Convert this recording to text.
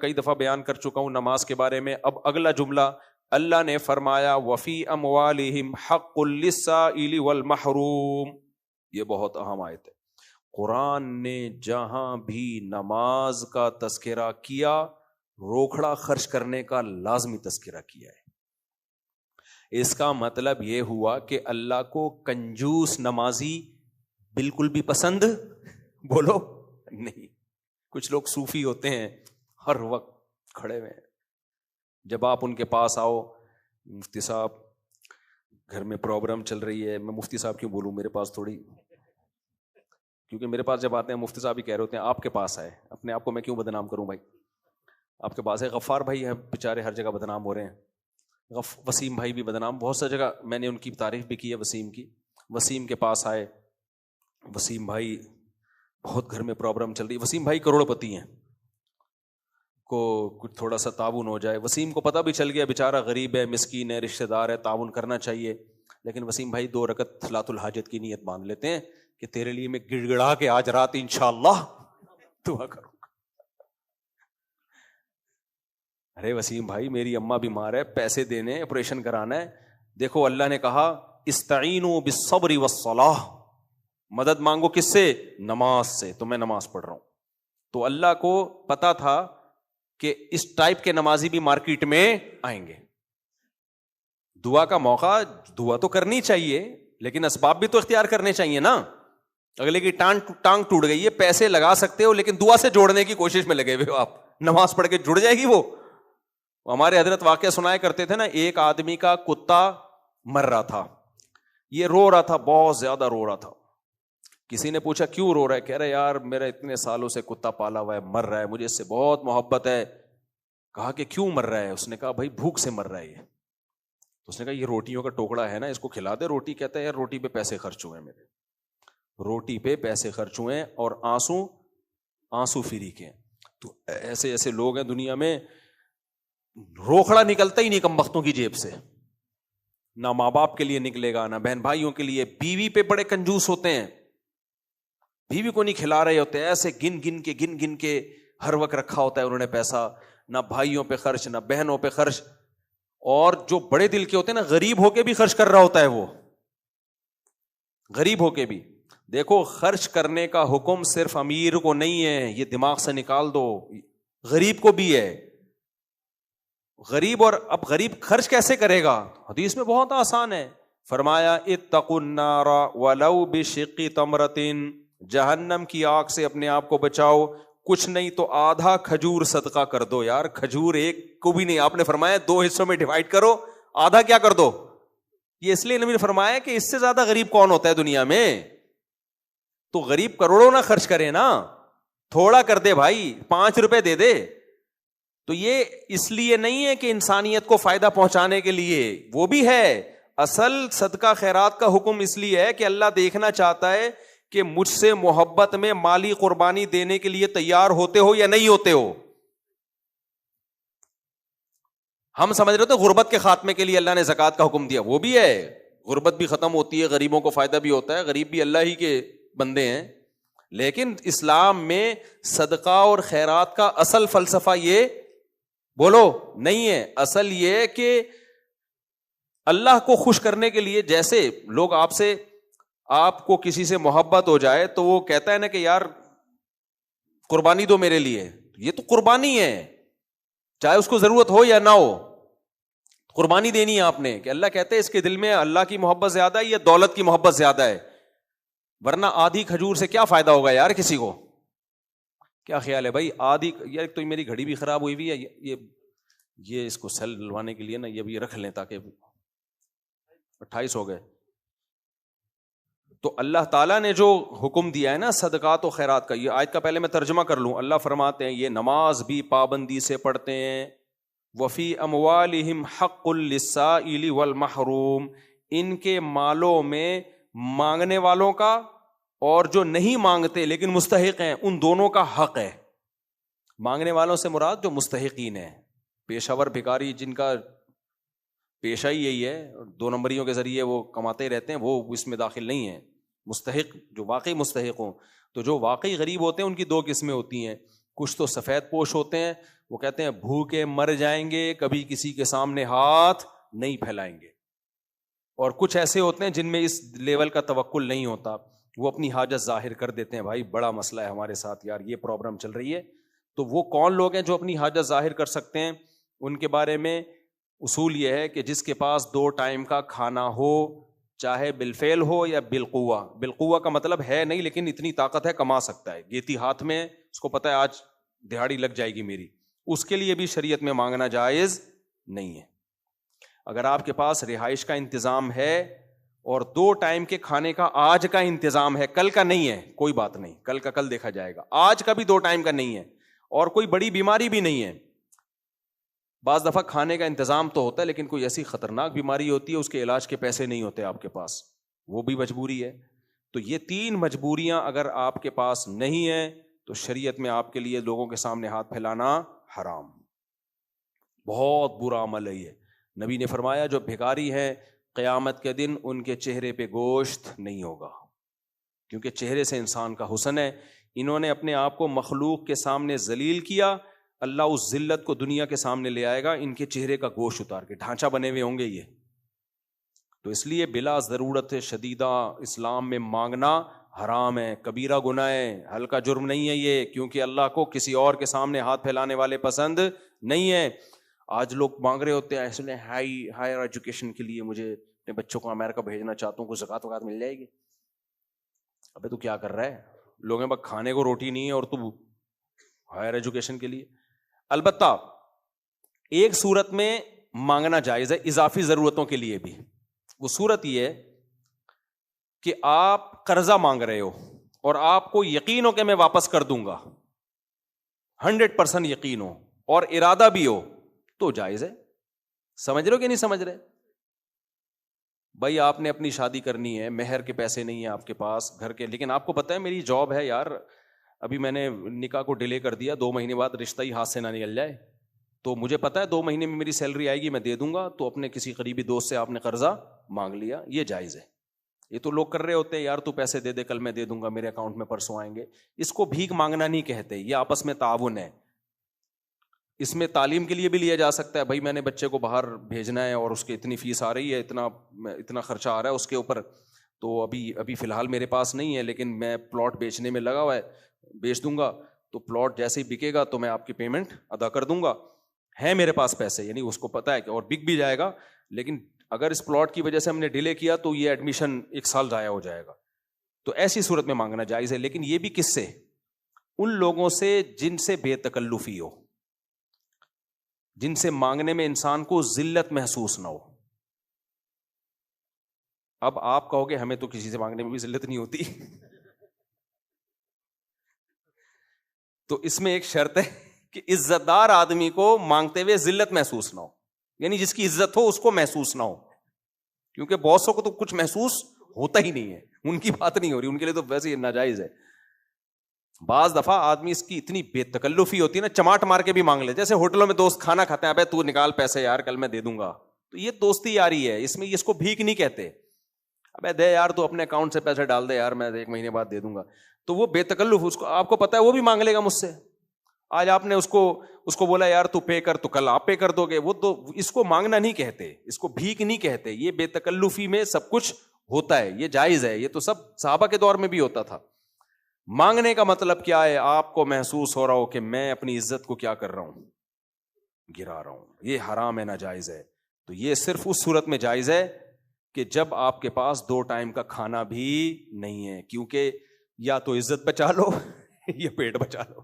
کئی دفعہ بیان کر چکا ہوں نماز کے بارے میں. اب اگلا جملہ اللہ نے فرمایا وفی اموالہم حق للسائل والمحروم. یہ بہت اہم آیت ہے. قرآن نے جہاں بھی نماز کا تذکرہ کیا روکھڑا خرچ کرنے کا لازمی تذکرہ کیا ہے. اس کا مطلب یہ ہوا کہ اللہ کو کنجوس نمازی بالکل بھی پسند بولو نہیں. کچھ لوگ صوفی ہوتے ہیں ہر وقت کھڑے ہوئے ہیں. جب آپ ان کے پاس آؤ, مفتی صاحب گھر میں پروگرام چل رہی ہے, میں مفتی صاحب کیوں بولوں, میرے پاس تھوڑی, کیونکہ میرے پاس جب آتے ہیں مفتی صاحب ہی کہہ رہے ہوتے ہیں آپ کے پاس آئے, اپنے آپ کو میں کیوں بدنام کروں بھائی. آپ کے پاس ہے غفار بھائی ہیں بیچارے ہر جگہ بدنام ہو رہے ہیں, وسیم بھائی بھی بدنام, بہت سی جگہ میں نے ان کی تعریف بھی کی ہے وسیم کی. وسیم کے پاس آئے, وسیم بھائی بہت گھر میں پرابلم چل رہی ہے. وسیم بھائی کروڑ پتی ہیں, کو کچھ تھوڑا سا تعاون ہو جائے. وسیم کو پتہ بھی چل گیا بیچارہ غریب ہے, مسکین ہے, رشتہ دار ہے, تعاون کرنا چاہیے. لیکن وسیم بھائی 2 رکعت صلاۃ الحاجت کی نیت باندھ لیتے ہیں کہ تیرے لیے میں گڑ گڑا کے آج رات انشاءاللہ دعا کروں گا. ارے وسیم بھائی میری اماں بیمار ہے, پیسے دینے, آپریشن کرانا ہے. دیکھو اللہ نے کہا استعینوا بالصبر والصلاۃ, مدد مانگو کس سے؟ نماز سے. تو میں نماز پڑھ رہا ہوں. تو اللہ کو پتا تھا کہ اس ٹائپ کے نمازی بھی مارکیٹ میں آئیں گے. دعا کا موقع, دعا تو کرنی چاہیے لیکن اسباب بھی تو اختیار کرنے چاہیے نا. اگلے کی ٹانگ ٹوٹ گئی ہے, پیسے لگا سکتے ہو لیکن دعا سے جوڑنے کی کوشش میں لگے ہوئے ہو آپ. نماز پڑھ کے جڑ جائے گی وہ. ہمارے حضرت واقعہ سنایا کرتے تھے نا, ایک آدمی کا کتا مر رہا تھا, یہ رو رہا تھا, بہت زیادہ رو رہا تھا. کسی نے پوچھا کیوں رو رہا ہے؟ کہہ رہا ہے یار میرا اتنے سالوں سے کتا پالا ہوا ہے, مر رہا ہے, مجھے اس سے بہت محبت ہے. کہا کہ کیوں مر رہا ہے؟ اس نے کہا بھائی بھوک سے مر رہا ہے یہ. تو اس نے کہا یہ روٹیوں کا ٹوکڑا ہے نا, اس کو کھلا دے روٹی. کہتا ہے یار روٹی پہ پیسے خرچ ہوئے میرے, روٹی پہ پیسے خرچ ہوئے اور آنسو فری کے. تو ایسے ایسے لوگ ہیں دنیا میں, روکھڑا نکلتا ہی نہیں کم بختوں کی جیب سے. نہ ماں باپ کے لیے نکلے گا, نہ بہن بھائیوں کے لیے. بیوی پہ بڑے کنجوس ہوتے ہیں, بیوی کو نہیں کھلا رہے ہوتے, ایسے گن گن کے ہر وقت رکھا ہوتا ہے انہوں نے پیسہ. نہ بھائیوں پہ خرچ, نہ بہنوں پہ خرچ. اور جو بڑے دل کے ہوتے ہیں نا, غریب ہو کے بھی خرچ کر رہا ہوتا ہے وہ, غریب ہو کے بھی. دیکھو خرچ کرنے کا حکم صرف امیر کو نہیں ہے, یہ دماغ سے نکال دو, غریب کو بھی ہے. غریب, اور اب غریب خرچ کیسے کرے گا؟ حدیث میں بہت آسان ہے, فرمایا اتقوا النار ولو بشق تمرۃ, جہنم کی آگ سے اپنے آپ کو بچاؤ, کچھ نہیں تو آدھا کھجور صدقہ کر دو. یار کھجور ایک کو بھی نہیں, آپ نے فرمایا 2 حصوں میں ڈیوائڈ کرو, آدھا کیا کر دو. یہ اس لیے نبی نے فرمایا کہ اس سے زیادہ غریب کون ہوتا ہے دنیا میں. تو غریب کروڑوں نہ خرچ کرے نا, تھوڑا کر دے بھائی, 5 روپے دے دے. تو یہ اس لیے نہیں ہے کہ انسانیت کو فائدہ پہنچانے کے لیے, وہ بھی ہے. اصل صدقہ خیرات کا حکم اس لیے ہے کہ اللہ دیکھنا چاہتا ہے کہ مجھ سے محبت میں مالی قربانی دینے کے لیے تیار ہوتے ہو یا نہیں ہوتے ہو. ہم سمجھ رہے تھے غربت کے خاتمے کے لیے اللہ نے زکوٰۃ کا حکم دیا, وہ بھی ہے. غربت بھی ختم ہوتی ہے, غریبوں کو فائدہ بھی ہوتا ہے, غریب بھی اللہ ہی کے بندے ہیں. لیکن اسلام میں صدقہ اور خیرات کا اصل فلسفہ یہ بولو نہیں ہے. اصل یہ کہ اللہ کو خوش کرنے کے لیے, جیسے لوگ آپ کو کسی سے محبت ہو جائے تو وہ کہتا ہے نا کہ یار قربانی دو میرے لیے, یہ تو قربانی ہے, چاہے اس کو ضرورت ہو یا نہ ہو, قربانی دینی ہے آپ نے. کہ اللہ کہتے ہیں اس کے دل میں اللہ کی محبت زیادہ ہے یا دولت کی محبت زیادہ ہے, ورنہ آدھی کھجور سے کیا فائدہ ہوگا یار کسی کو. کیا خیال ہے بھائی؟ آدھی, یار تو میری گھڑی بھی خراب ہوئی ہوئی ہے, یہ اس کو سیل ڈلوانے کے لیے نا یہ بھی رکھ لیں تاکہ 28 ہو گئے. تو اللہ تعالیٰ نے جو حکم دیا ہے نا صدقات و خیرات کا, یہ آیت کا پہلے میں ترجمہ کر لوں. اللہ فرماتے ہیں یہ نماز بھی پابندی سے پڑھتے ہیں. وفی اموالہم حق للسائل والمحروم, ان کے مالوں میں مانگنے والوں کا اور جو نہیں مانگتے لیکن مستحق ہیں ان دونوں کا حق ہے. مانگنے والوں سے مراد جو مستحقین ہیں, پیشہ ور بھکاری جن کا پیشہ ہی یہی ہے, 2 نمبریوں کے ذریعے وہ کماتے ہی رہتے ہیں, وہ اس میں داخل نہیں ہیں. مستحق جو واقعی مستحق ہوں. تو جو واقعی غریب ہوتے ہیں ان کی 2 قسمیں ہوتی ہیں, کچھ تو سفید پوش ہوتے ہیں, وہ کہتے ہیں بھوکے مر جائیں گے, کبھی کسی کے سامنے ہاتھ نہیں پھیلائیں گے. اور کچھ ایسے ہوتے ہیں جن میں اس لیول کا توکل نہیں ہوتا, وہ اپنی حاجت ظاہر کر دیتے ہیں, بھائی بڑا مسئلہ ہے ہمارے ساتھ یار, یہ پرابلم چل رہی ہے. تو وہ کون لوگ ہیں جو اپنی حاجت ظاہر کر سکتے ہیں؟ ان کے بارے میں اصول یہ ہے کہ جس کے پاس 2 ٹائم کا کھانا ہو, چاہے بالفعل ہو یا بالقوہ. بالقوہ کا مطلب ہے نہیں لیکن اتنی طاقت ہے, کما سکتا ہے, گیتی ہاتھ میں, اس کو پتا ہے آج دہاڑی لگ جائے گی میری, اس کے لیے بھی شریعت میں مانگنا جائز نہیں ہے. اگر آپ کے پاس رہائش کا انتظام ہے اور 2 ٹائم کے کھانے کا آج کا انتظام ہے, کل کا نہیں ہے, کوئی بات نہیں, کل کا کل دیکھا جائے گا, آج کا بھی 2 ٹائم کا نہیں ہے, اور کوئی بڑی بیماری بھی نہیں ہے. بعض دفعہ کھانے کا انتظام تو ہوتا ہے لیکن کوئی ایسی خطرناک بیماری ہوتی ہے اس کے علاج کے پیسے نہیں ہوتے آپ کے پاس, وہ بھی مجبوری ہے. تو یہ 3 مجبوریاں اگر آپ کے پاس نہیں ہیں تو شریعت میں آپ کے لیے لوگوں کے سامنے ہاتھ پھیلانا حرام, بہت برا عمل ہے یہ. نبی نے فرمایا جو بھکاری ہیں قیامت کے دن ان کے چہرے پہ گوشت نہیں ہوگا, کیونکہ چہرے سے انسان کا حسن ہے. انہوں نے اپنے آپ کو مخلوق کے سامنے ذلیل کیا, اللہ اس ذلت کو دنیا کے سامنے لے آئے گا ان کے چہرے کا گوشت اتار کے, ڈھانچہ بنے ہوئے ہوں گے یہ. تو اس لیے بلا ضرورت شدیدہ اسلام میں مانگنا حرام ہے, کبیرہ گناہ ہے, ہلکا جرم نہیں ہے یہ, کیونکہ اللہ کو کسی اور کے سامنے ہاتھ پھیلانے والے پسند نہیں ہے. آج لوگ مانگ رہے ہوتے ہیں ایسے ہائر ایجوکیشن کے لیے, مجھے اپنے بچوں کو امریکہ بھیجنا چاہتا ہوں, کچھ زکات وکات مل جائے گی. ابے تو کیا کر رہا ہے, لوگوں میں کھانے کو روٹی نہیں ہے اور تو ہائر ایجوکیشن کے لیے. البتہ ایک صورت میں مانگنا جائز ہے, اضافی ضرورتوں کے لیے بھی. وہ صورت یہ ہے کہ آپ قرضہ مانگ رہے ہو اور آپ کو یقین ہو کہ میں واپس کر دوں گا, 100% یقین ہو اور ارادہ بھی ہو, تو جائز ہے. سمجھ رہے ہو کہ نہیں سمجھ رہے؟ بھائی آپ نے اپنی شادی کرنی ہے, مہر کے پیسے نہیں ہیں آپ کے پاس گھر کے, لیکن آپ کو پتہ ہے میری جاب ہے یار, ابھی میں نے نکاح کو ڈیلے کر دیا, 2 مہینے بعد رشتہ ہی ہاتھ سے نہ نکل جائے, تو مجھے پتا ہے 2 مہینے میں میری سیلری آئے گی, میں دے دوں گا. تو اپنے کسی قریبی دوست سے آپ نے قرضہ مانگ لیا, یہ جائز ہے. یہ تو لوگ کر رہے ہوتے ہیں, یار تو پیسے دے دے کل میں دے دوں گا, میرے اکاؤنٹ میں پرسوں آئیں گے. اس کو بھیک مانگنا نہیں کہتے, یہ آپس میں تعاون ہے. اس میں تعلیم کے لیے بھی لیا جا سکتا ہے, بھائی میں نے بچے کو باہر بھیجنا ہے اور اس کی اتنی فیس آ رہی ہے, اتنا خرچہ آ رہا ہے اس کے اوپر, تو ابھی فی الحال میرے پاس نہیں ہے, لیکن میں پلاٹ بیچنے میں لگا ہوا ہے, بیچ دوں گا, تو پلاٹ جیسے ہی بکے گا تو میں آپ کی پیمنٹ ادا کر دوں گا, ہے میرے پاس پیسے. یعنی اس کو پتا ہے کہ اور بک بھی جائے گا, لیکن اگر اس پلاٹ کی وجہ سے ہم نے ڈیلے کیا تو یہ ایڈمیشن 1 سال ضائع ہو جائے گا. تو ایسی صورت میں مانگنا جائز ہے, لیکن یہ بھی کس سے؟ ان لوگوں سے جن سے بے تکلفی ہو, جن سے مانگنے میں انسان کو ذلت محسوس نہ ہو. اب آپ کہو گے ہمیں تو کسی سے مانگنے میں بھی ذلت نہیں ہوتی, تو اس میں ایک شرط ہے کہ عزت دار آدمی کو مانگتے ہوئے ذلت محسوس نہ ہو, یعنی جس کی عزت ہو اس کو محسوس نہ ہو, کیونکہ بہت کو تو کچھ محسوس ہوتا ہی نہیں ہے, ان کی بات نہیں ہو رہی, ان کے لیے تو ویسے ہی ناجائز ہے. بعض دفعہ آدمی اس کی اتنی بے تکلفی ہوتی ہے نا, چماٹ مار کے بھی مانگ لے. جیسے ہوٹلوں میں دوست کھانا کھاتے ہیں, ابے تو نکال پیسے یار کل میں دے دوں گا, تو یہ دوستی یاری ہے, اس میں اس کو بھیک نہیں کہتے. ابے دے یار تو اپنے اکاؤنٹ سے پیسے ڈال دے یار, میں 1 مہینے بعد دے دوں گا. تو وہ بے تکلف, اس کو آپ کو پتا ہے وہ بھی مانگ لے گا مجھ سے. آج آپ نے اس کو بولا یار تو پے کر, تو کل آپ پے کر دو گے. وہ تو اس کو مانگنا نہیں کہتے, اس کو بھیک نہیں کہتے. یہ بے تکلفی میں سب کچھ ہوتا ہے, یہ جائز ہے. یہ تو سب صحابہ کے دور میں بھی ہوتا تھا. مانگنے کا مطلب کیا ہے؟ آپ کو محسوس ہو رہا ہو کہ میں اپنی عزت کو کیا کر رہا ہوں, گرا رہا ہوں, یہ حرام ہے, ناجائز ہے. تو یہ صرف اس صورت میں جائز ہے کہ جب آپ کے پاس 2 ٹائم کا کھانا بھی نہیں ہے, کیونکہ یا تو عزت بچا لو یا پیٹ بچا لو.